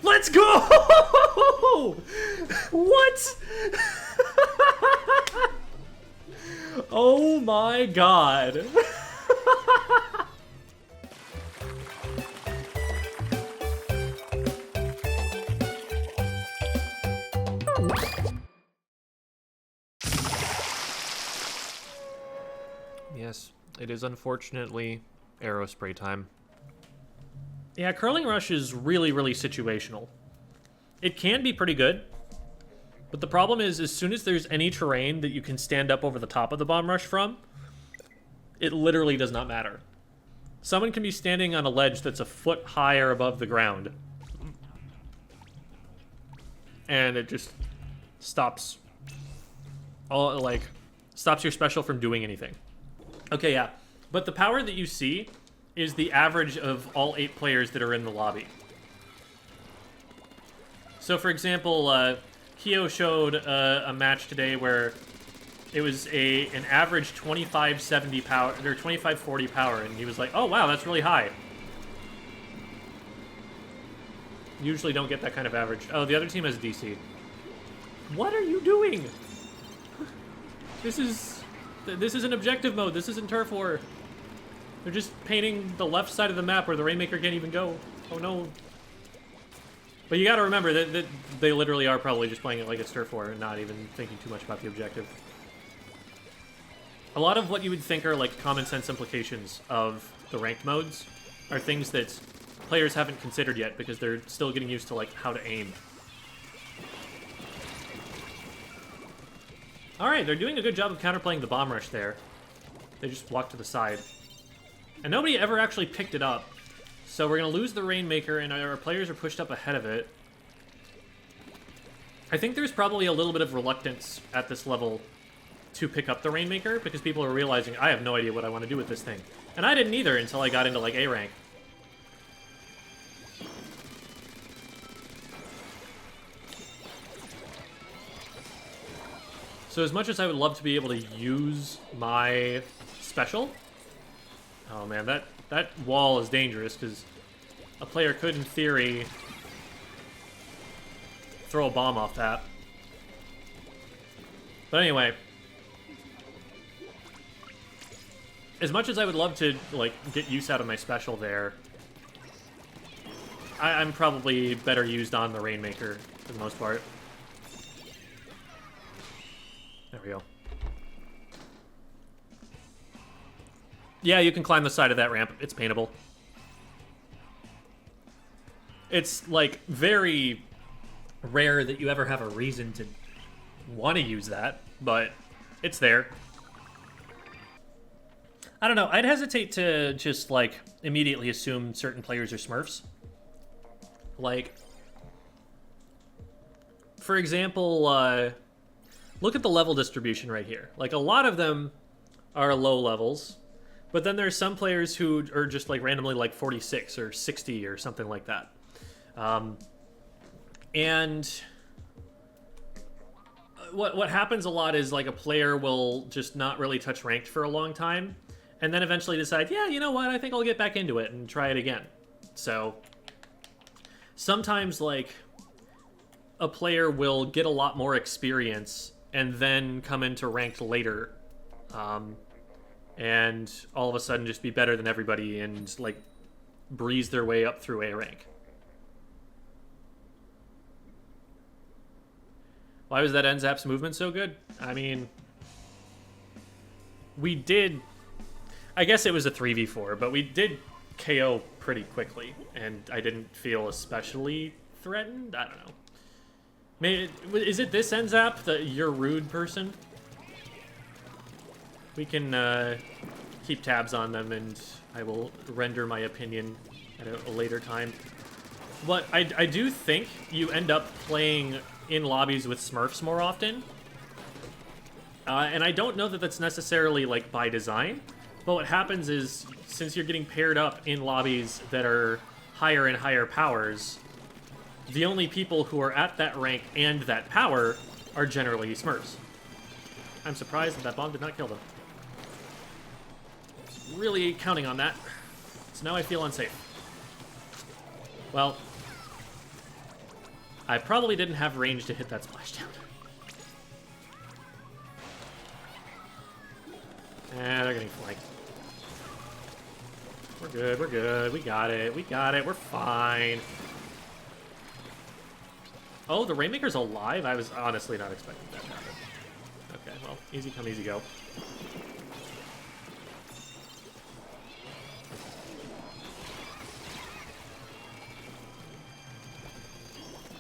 Let's go! What? Oh my god. Yes, it is unfortunately Aerospray time. Yeah, Curling Rush is really, really situational. It can be pretty good, but the problem is, as soon as there's any terrain that you can stand up over the top of the bomb rush from, it literally does not matter. Someone can be standing on a ledge that's a foot higher above the ground, and it just stops stops your special from doing anything. Okay, yeah, but the power that you see is the average of all 8 players that are in the lobby. So, for example, Kyo showed a match today where it was an average 2570 power, or 2540 power, and he was like, oh wow, that's really high. Usually don't get that kind of average. Oh, the other team has DC. What are you doing? This isn't objective mode, this isn't turf war. They're just painting the left side of the map where the Rainmaker can't even go. Oh no. But you gotta remember that they literally are probably just playing it like it's turf war and not even thinking too much about the objective. A lot of what you would think are like common sense implications of the ranked modes are things that players haven't considered yet because they're still getting used to like how to aim. Alright, they're doing a good job of counterplaying the bomb rush there. They just walked to the side. And nobody ever actually picked it up. So we're going to lose the Rainmaker, and our players are pushed up ahead of it. I think there's probably a little bit of reluctance at this level to pick up the Rainmaker, because people are realizing, I have no idea what I want to do with this thing. And I didn't either until I got into, like, A rank. So as much as I would love to be able to use my special... Oh man, that wall is dangerous, because a player could, in theory, throw a bomb off that. But anyway, as much as I would love to, like, get use out of my special there, I'm probably better used on the Rainmaker for the most part. There we go. Yeah, you can climb the side of that ramp. It's paintable. It's, like, very rare that you ever have a reason to want to use that, but it's there. I don't know. I'd hesitate to just, like, immediately assume certain players are Smurfs. Like, for example, look at the level distribution right here. Like, a lot of them are low levels. But then there's some players who are just like randomly like 46 or 60 or something like that. And what happens a lot is like a player will just not really touch ranked for a long time and then eventually decide, yeah, you know what, I think I'll get back into it and try it again. So sometimes like a player will get a lot more experience and then come into ranked later. And all of a sudden just be better than everybody and, like, breeze their way up through A rank. Why was that NZAP's movement so good? I mean, we did... I guess it was a 3v4, but we did KO pretty quickly, and I didn't feel especially threatened? I don't know. Maybe, is it this NZAP, the you're rude person? We can keep tabs on them, and I will render my opinion at a later time. But I do think you end up playing in lobbies with Smurfs more often. And I don't know that that's necessarily, like, by design. But what happens is, since you're getting paired up in lobbies that are higher and higher powers, the only people who are at that rank and that power are generally Smurfs. I'm surprised that bomb did not kill them. Really counting on that. So now I feel unsafe. Well, I probably didn't have range to hit that splashdown. And they're getting flanked. We're good, we're good. We got it, we're fine. Oh, the Rainmaker's alive? I was honestly not expecting that to happen. Okay, well, easy come, easy go.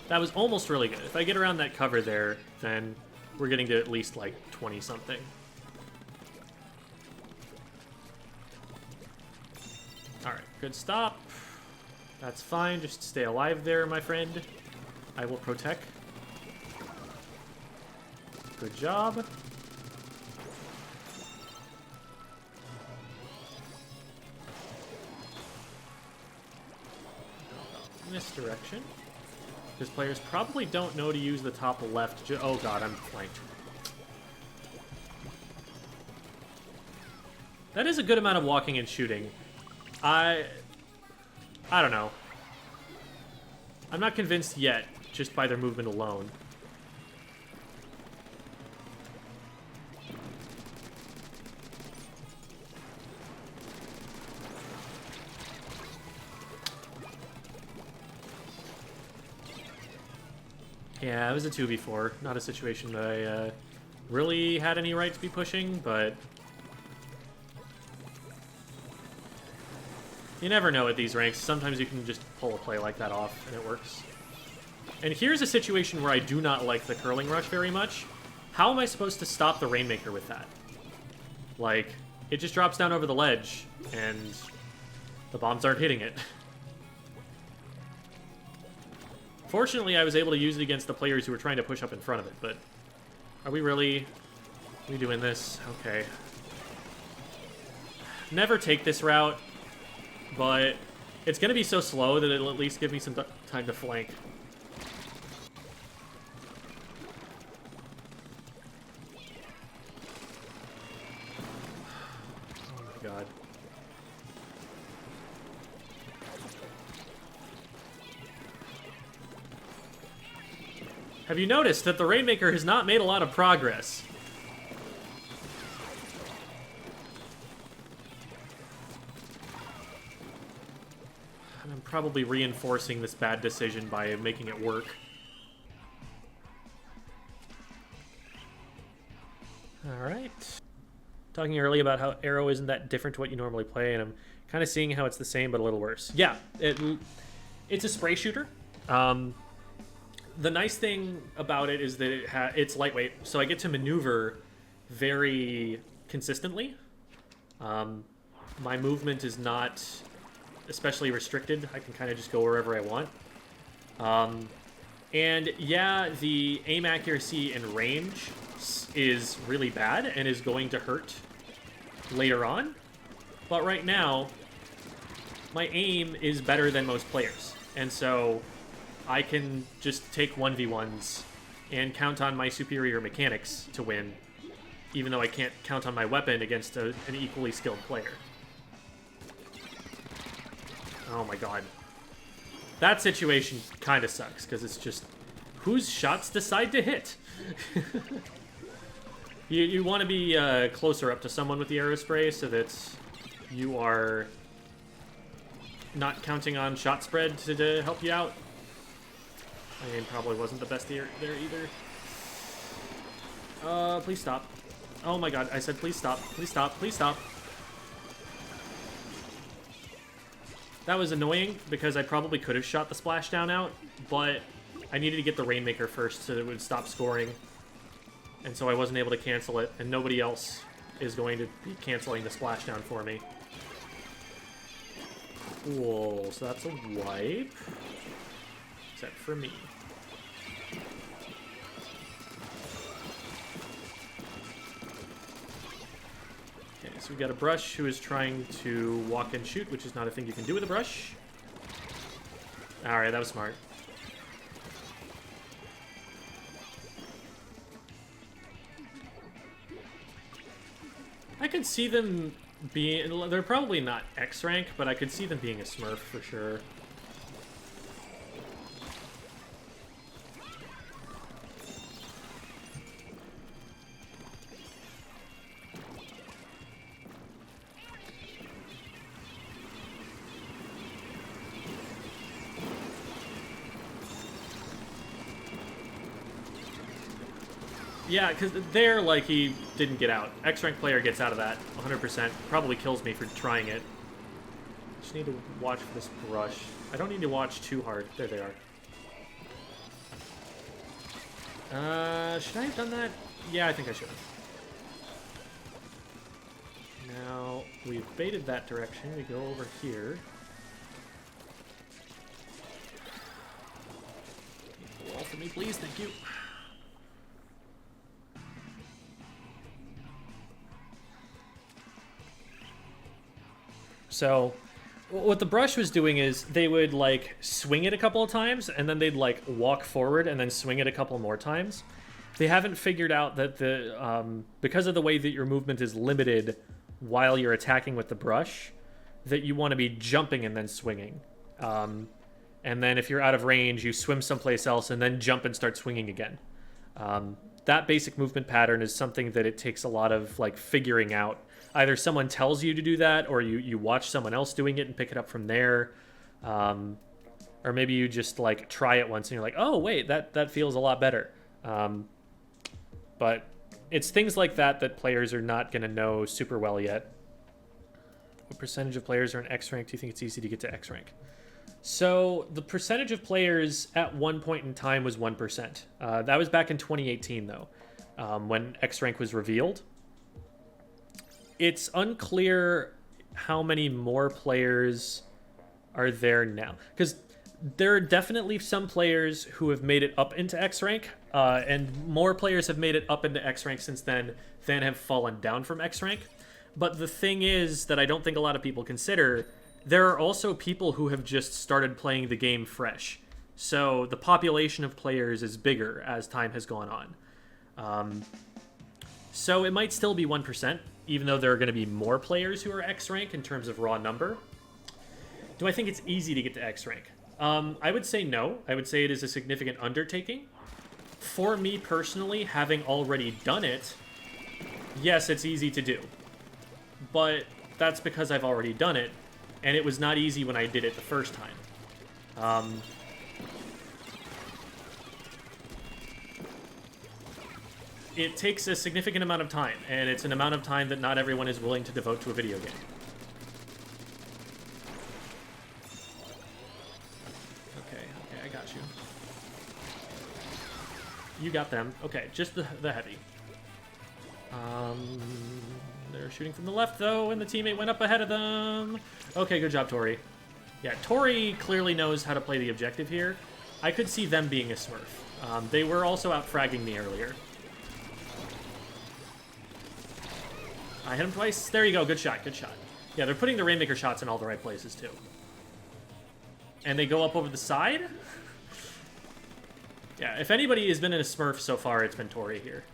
That was almost really good. If I get around that cover there, then we're getting to at least, like, 20-something. Alright, good stop. That's fine. Just stay alive there, my friend. I will protect. Good job. Misdirection. Because players probably don't know to use the top left. Oh god, I'm flanked. That is a good amount of walking and shooting. I don't know. I'm not convinced yet, just by their movement alone. Yeah, it was a 2v4. Not a situation that I really had any right to be pushing, but you never know at these ranks. Sometimes you can just pull a play like that off, and it works. And here's a situation where I do not like the curling rush very much. How am I supposed to stop the Rainmaker with that? Like, it just drops down over the ledge, and the bombs aren't hitting it. Fortunately, I was able to use it against the players who were trying to push up in front of it, but are we really doing this? Okay. Never take this route, but it's going to be so slow that it'll at least give me some time to flank. Oh my god. Have you noticed that the Rainmaker has not made a lot of progress? And I'm probably reinforcing this bad decision by making it work. Alright. Talking earlier about how Aero isn't that different to what you normally play, and I'm kind of seeing how it's the same but a little worse. Yeah, it's a spray shooter. The nice thing about it is that it's lightweight, so I get to maneuver very consistently. My movement is not especially restricted. I can kind of just go wherever I want. And yeah, the aim accuracy and range is really bad and is going to hurt later on. But right now, my aim is better than most players. And so I can just take 1v1s and count on my superior mechanics to win, even though I can't count on my weapon against an equally skilled player. Oh my god. That situation kind of sucks, because it's just, whose shots decide to hit? You want to be closer up to someone with the Aerospray so that you are not counting on shot spread to help you out. My aim probably wasn't the best there either. Please stop. Oh my god, I said please stop. Please stop. Please stop. That was annoying because I probably could have shot the splashdown out, but I needed to get the Rainmaker first so that it would stop scoring. And so I wasn't able to cancel it, and nobody else is going to be canceling the splashdown for me. Cool, so that's a wipe. Except for me. Okay, so we've got a brush who is trying to walk and shoot, which is not a thing you can do with a brush. Alright, that was smart. I could see them being... They're probably not X rank, but I could see them being a Smurf for sure. Yeah, because there, like, he didn't get out. X-rank player gets out of that 100%. Probably kills me for trying it. Just need to watch for this brush. I don't need to watch too hard. There they are. Should I have done that? Yeah, I think I should have. Now, we've baited that direction. We go over here. Wall for me, please. Thank you. So, what the brush was doing is they would, like, swing it a couple of times, and then they'd, like, walk forward and then swing it a couple more times. They haven't figured out that because of the way that your movement is limited while you're attacking with the brush, that you want to be jumping and then swinging. And then if you're out of range, you swim someplace else and then jump and start swinging again. That basic movement pattern is something that it takes a lot of, like, figuring out. Either someone tells you to do that, or you watch someone else doing it and pick it up from there. Or maybe you just, like, try it once and you're like, oh, wait, that feels a lot better. But it's things like that that players are not going to know super well yet. What percentage of players are in X rank? Do you think it's easy to get to X rank? So the percentage of players at one point in time was 1%. That was back in 2018, though, when X rank was revealed. It's unclear how many more players are there now. Because there are definitely some players who have made it up into X rank, and more players have made it up into X rank since then than have fallen down from X rank. But the thing is that I don't think a lot of people consider, there are also people who have just started playing the game fresh. So the population of players is bigger as time has gone on. So it might still be 1%, even though there are going to be more players who are X rank in terms of raw number. Do I think it's easy to get to X rank? I would say no. I would say it is a significant undertaking. For me personally, having already done it, yes, it's easy to do. But that's because I've already done it, and it was not easy when I did it the first time. It takes a significant amount of time, and it's an amount of time that not everyone is willing to devote to a video game. Okay, I got you. You got them. Okay, just the heavy. They're shooting from the left, though, and the teammate went up ahead of them. Okay, good job, Tori. Yeah, Tori clearly knows how to play the objective here. I could see them being a Smurf. They were also out fragging me earlier. I hit him twice. There you go. Good shot. Good shot. Yeah, they're putting the Rainmaker shots in all the right places, too. And they go up over the side? Yeah, if anybody has been in a Smurf so far, it's been Tori here.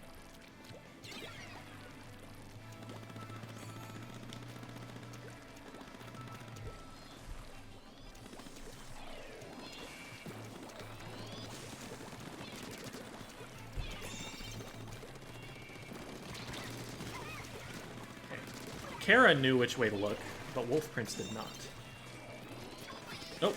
Kara knew which way to look, but Wolf Prince did not. Nope.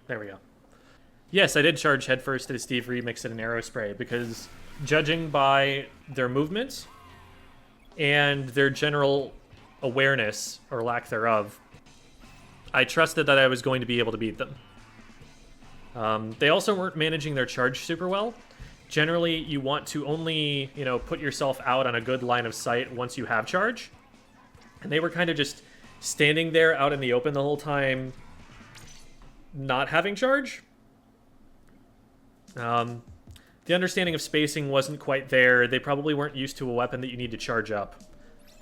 There we go. Yes, I did charge headfirst at a Steve remix at an Aerospray, because judging by their movements and their general awareness, or lack thereof, I trusted that I was going to be able to beat them. They also weren't managing their charge super well. Generally, you want to only, put yourself out on a good line of sight once you have charge. And they were kind of just standing there out in the open the whole time, not having charge. The understanding of spacing wasn't quite there. They probably weren't used to a weapon that you need to charge up.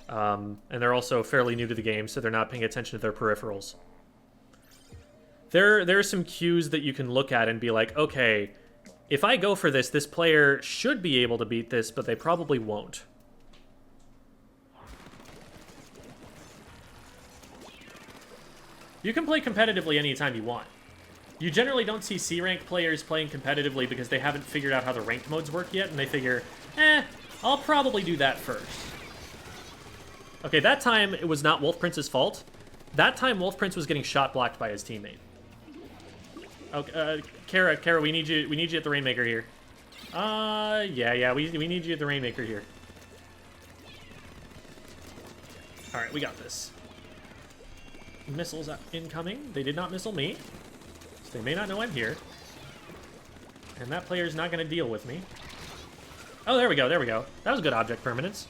And they're also fairly new to the game, so they're not paying attention to their peripherals. There are some cues that you can look at and be like, okay, if I go for this, this player should be able to beat this, but they probably won't. You can play competitively anytime you want. You generally don't see C-rank players playing competitively because they haven't figured out how the ranked modes work yet, and they figure, I'll probably do that first. Okay, that time it was not Wolf Prince's fault. That time, Wolf Prince was getting shot blocked by his teammate. Okay, Kara, we need you. We need you at the Rainmaker here. Yeah, we need you at the Rainmaker here. All right, we got this. Missiles incoming. They did not missile me, so they may not know I'm here. And that player's not going to deal with me. Oh, there we go. There we go. That was good object permanence.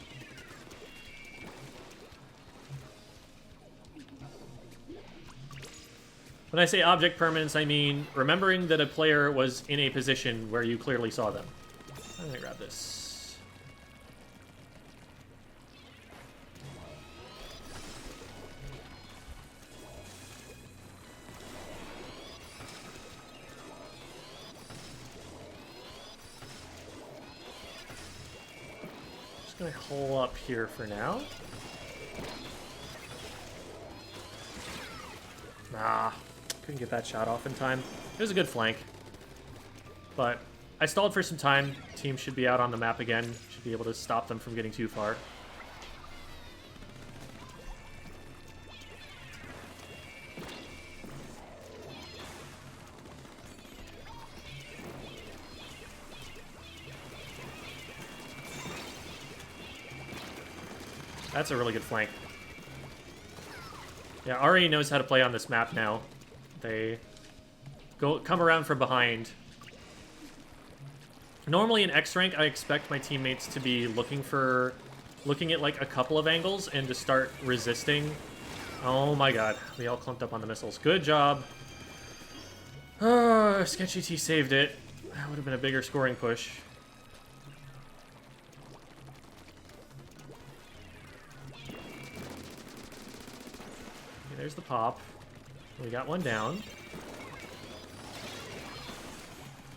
When I say object permanence, I mean remembering that a player was in a position where you clearly saw them. I'm gonna grab this. Just gonna hole up here for now. Nah. Couldn't get that shot off in time. It was a good flank. But I stalled for some time. Team should be out on the map again. Should be able to stop them from getting too far. That's a really good flank. Yeah, Ari knows how to play on this map now. They come around from behind. Normally in X rank, I expect my teammates to be looking at like a couple of angles and to start resisting. Oh my god, we all clumped up on the missiles. Good job. Oh, Sketchy T saved it. That would have been a bigger scoring push. Okay, there's the pop. We got one down.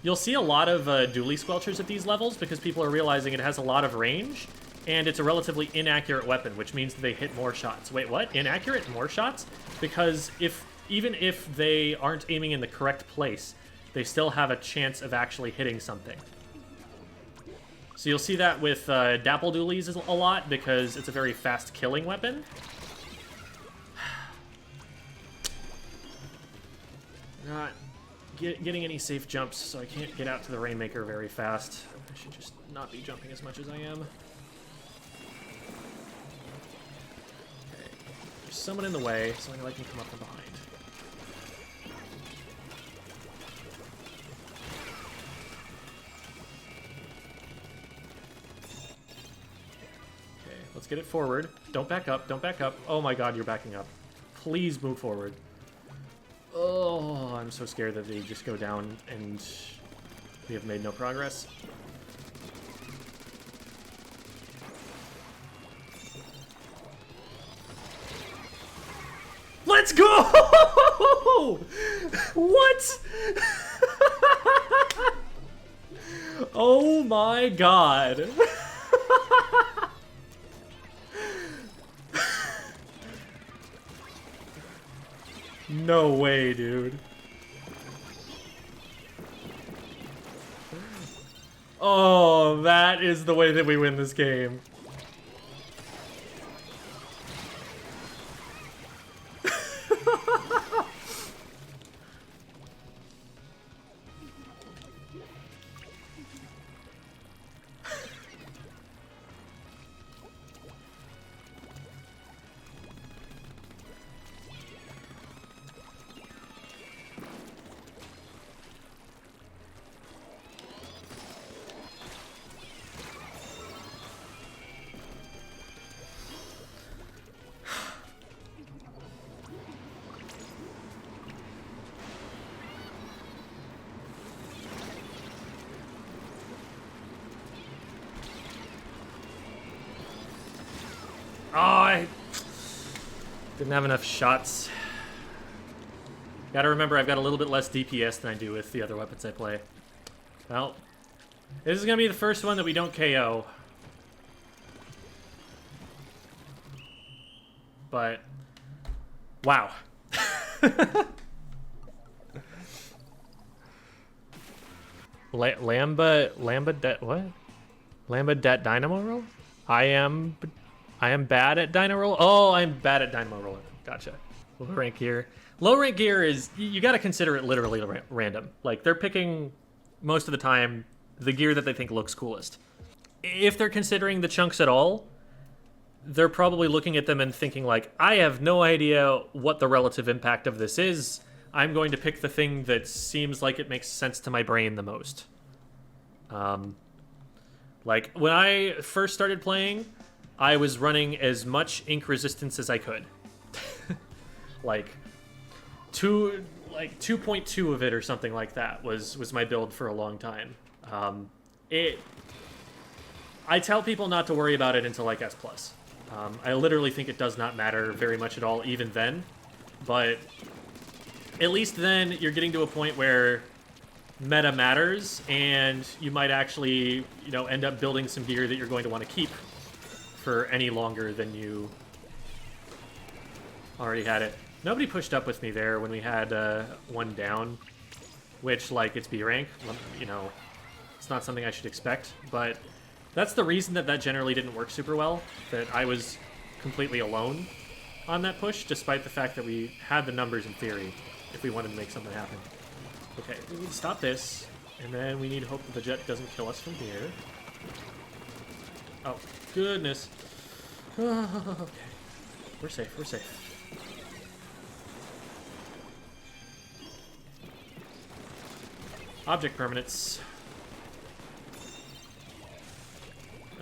You'll see a lot of Dualie squelchers at these levels because people are realizing it has a lot of range, and it's a relatively inaccurate weapon, which means that they hit more shots. Wait, what? Inaccurate? More shots? Because even if they aren't aiming in the correct place, they still have a chance of actually hitting something. So you'll see that with Dapple Dualies a lot because it's a very fast killing weapon. Not getting any safe jumps, so I can't get out to the Rainmaker very fast. I should just not be jumping as much as I am. Okay. There's someone in the way, so I'm gonna let him come up from behind. Okay, let's get it forward. Don't back up, don't back up. Oh my god, you're backing up. Please move forward. Oh, I'm so scared that they just go down and we have made no progress. Let's go! What? Oh my god. No way, dude. Oh, that is the way that we win this game. Oh, I didn't have enough shots. Gotta remember, I've got a little bit less DPS than I do with the other weapons I play. Well, this is gonna be the first one that we don't KO. But, wow. Lamba det what? Lamba det dynamo roll? I am bad at dynamo roll. Oh, I'm bad at dynamo roller. Gotcha. Low rank gear. Low rank gear is, you got to consider it literally random. Like, they're picking, most of the time, the gear that they think looks coolest. If they're considering the chunks at all, they're probably looking at them and thinking like, I have no idea what the relative impact of this is. I'm going to pick the thing that seems like it makes sense to my brain the most. Like, when I first started playing, I was running as much ink resistance as I could. Like 2.2 of it or something like that was my build for a long time. I tell people not to worry about it until like S+. I literally think it does not matter very much at all even then, but at least then you're getting to a point where meta matters, and you might actually, you know, end up building some gear that you're going to want to keep for any longer than you already had it. Nobody pushed up with me there when we had one down, which, like, it's B rank, you know, it's not something I should expect, but that's the reason that that generally didn't work super well, that I was completely alone on that push, despite the fact that we had the numbers in theory if we wanted to make something happen. Okay, we need to stop this, and then we need to hope that the jet doesn't kill us from here. Oh, goodness. Okay, we're safe, we're safe. Object permanence.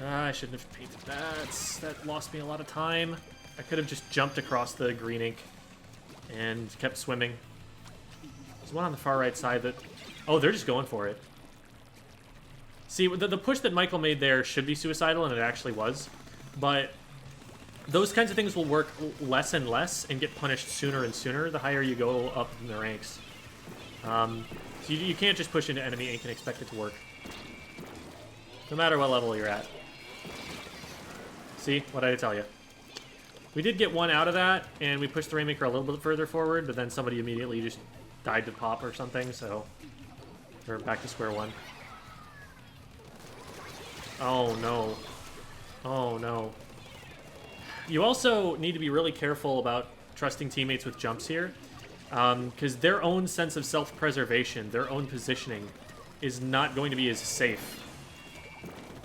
I shouldn't have painted that. That lost me a lot of time. I could have just jumped across the green ink and kept swimming. There's one on the far right side that... Oh, they're just going for it. See, the push that Michael made there should be suicidal, and it actually was. But those kinds of things will work less and less and get punished sooner and sooner the higher you go up in the ranks. So you can't just push into enemy ink and expect it to work. No matter what level you're at. See? What did I tell you? We did get one out of that, and we pushed the Rainmaker a little bit further forward, but then somebody immediately just died to pop or something, so we're back to square one. Oh, no. Oh, no. You also need to be really careful about trusting teammates with jumps here, because their own sense of self-preservation, their own positioning, is not going to be as safe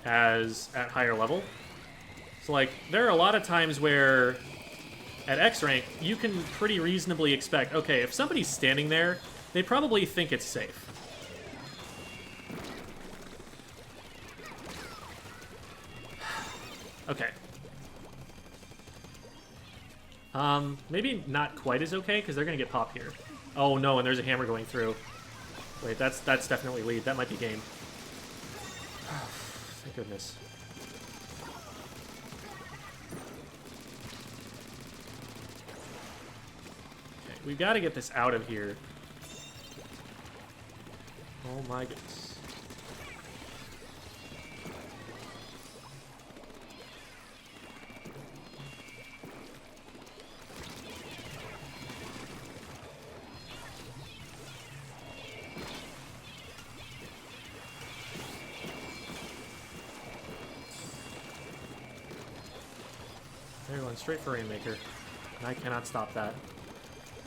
as at higher level. So, like, there are a lot of times where at X rank, you can pretty reasonably expect, okay, if somebody's standing there, they probably think it's safe. Okay. Maybe not quite as okay, because they're going to get popped here. Oh, no, and there's a hammer going through. Wait, that's definitely lead. That might be game. Thank goodness. Okay, we've got to get this out of here. Oh my goodness. They're going straight for Rainmaker, and I cannot stop that.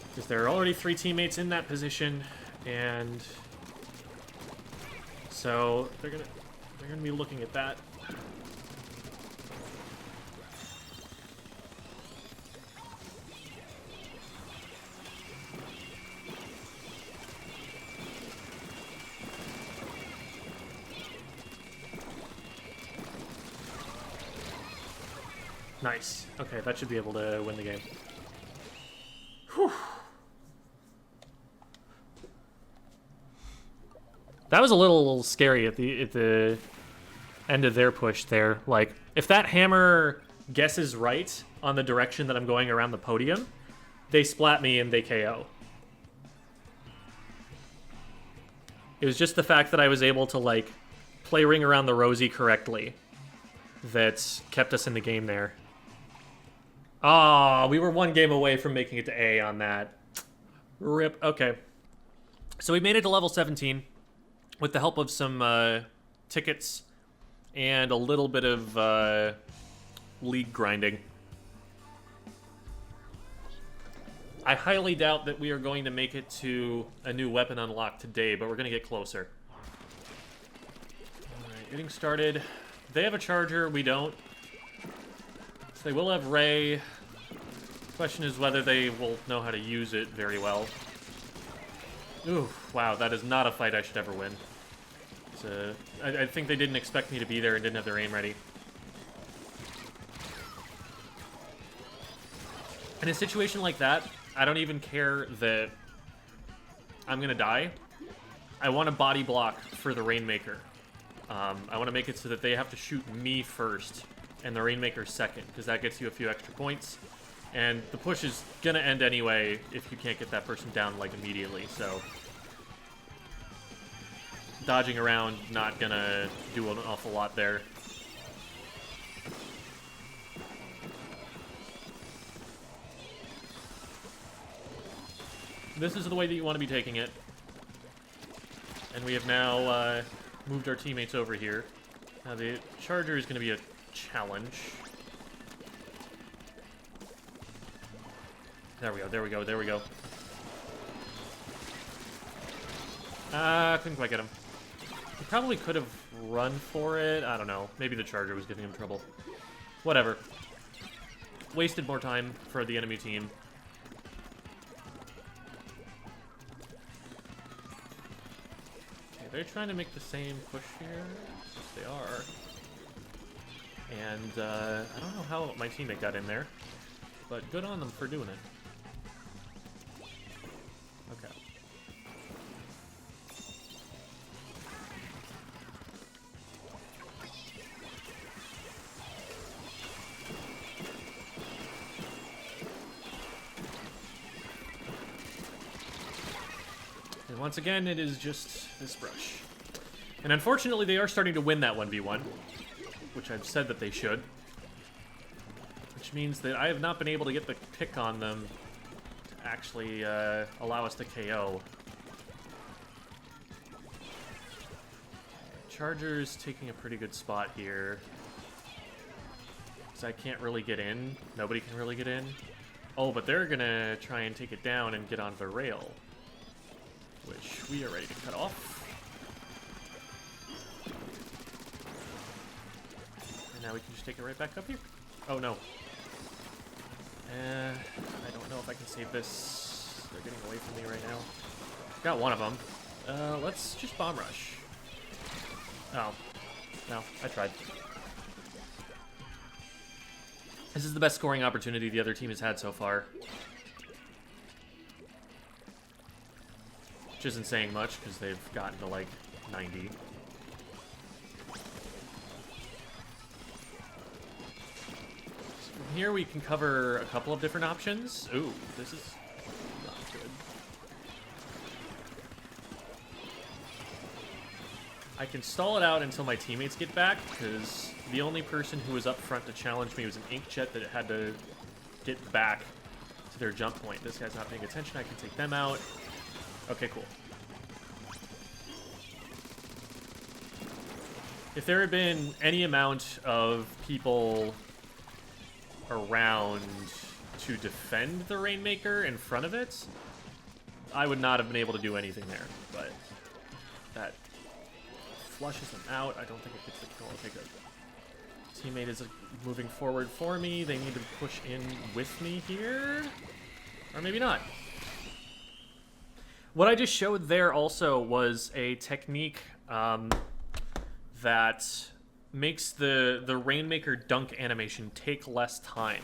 Because there are already 3 teammates in that position, and so they're gonna be looking at that. Nice. Okay, that should be able to win the game. Whew. That was a little scary at the end of their push there. Like, if that hammer guesses right on the direction that I'm going around the podium, they splat me and they KO. It was just the fact that I was able to, like, play Ring Around the Rosie correctly that kept us in the game there. Ah, we were 1 game away from making it to A on that. Rip. Okay. So we made it to level 17 with the help of some tickets and a little bit of league grinding. I highly doubt that we are going to make it to a new weapon unlock today, but we're going to get closer. Alright, getting started. They have a charger, we don't. So they will have Ray. Question is whether they will know how to use it very well. Ooh, wow, that is not a fight I should ever win. I think they didn't expect me to be there and didn't have their aim ready. In a situation like that, I don't even care that I'm gonna die. I want a body block for the Rainmaker. I want to make it so that they have to shoot me first and the Rainmaker second, because that gets you a few extra points. And the push is gonna end anyway if you can't get that person down, like, immediately, so... Dodging around, not gonna do an awful lot there. This is the way that you want to be taking it. And we have now moved our teammates over here. Now the charger is going to be a challenge. There we go, there we go, there we go. Couldn't quite get him. He probably could have run for it. I don't know. Maybe the charger was giving him trouble. Whatever. Wasted more time for the enemy team. Okay, they're trying to make the same push here. Yes, they are. And I don't know how my teammate got in there, but good on them for doing it. Okay. And once again, it is just this brush. And unfortunately, they are starting to win that 1v1, which I've said that they should. Which means that I have not been able to get the pick on them to actually allow us to KO. Charger's taking a pretty good spot here. Because I can't really get in. Nobody can really get in. Oh, but they're gonna try and take it down and get onto the rail, which we are ready to cut off. And now we can just take it right back up here. Oh, no. I don't know if I can save this. They're getting away from me right now. Got one of them. Let's just bomb rush. Oh. No, I tried. This is the best scoring opportunity the other team has had so far. Which isn't saying much, because they've gotten to, like, 90. So from here we can cover a couple of different options. Ooh, this is not good. I can stall it out until my teammates get back, because the only person who was up front to challenge me was an Inkjet that had to get back to their jump point. This guy's not paying attention. I can take them out. Okay, cool. If there had been any amount of people around to defend the Rainmaker in front of it, I would not have been able to do anything there, but that flushes them out. I don't think it gets the kill. Okay, good. Teammate is moving forward for me. They need to push in with me here. Or maybe not. What I just showed there also was a technique that makes the Rainmaker dunk animation take less time.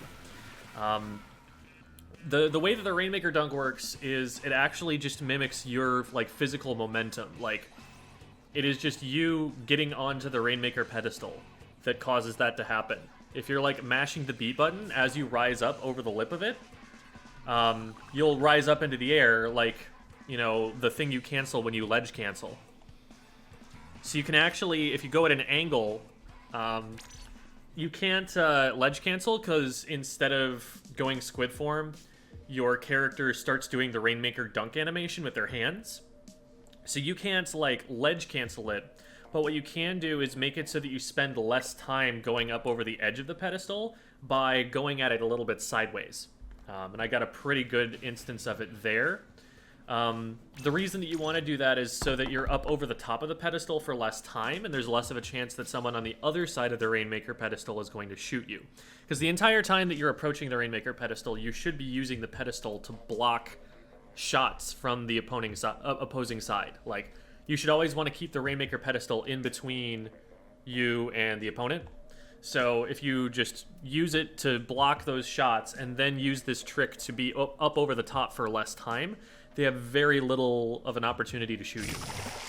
The way that the Rainmaker dunk works is it actually just mimics your, like, physical momentum. Like, it is just you getting onto the Rainmaker pedestal that causes that to happen. If you're, like, mashing the B button as you rise up over the lip of it, you'll rise up into the air like, you know, the thing you cancel when you ledge cancel. So you can actually, if you go at an angle, you can't ledge cancel, because instead of going squid form, your character starts doing the Rainmaker dunk animation with their hands. So you can't, like, ledge cancel it, but what you can do is make it so that you spend less time going up over the edge of the pedestal by going at it a little bit sideways. And I got a pretty good instance of it there. The reason that you want to do that is so that you're up over the top of the pedestal for less time, and there's less of a chance that someone on the other side of the Rainmaker pedestal is going to shoot you. Because the entire time that you're approaching the Rainmaker pedestal, you should be using the pedestal to block shots from the opposing side. Like, you should always want to keep the Rainmaker pedestal in between you and the opponent. So if you just use it to block those shots and then use this trick to be up over the top for less time, they have very little of an opportunity to shoot you.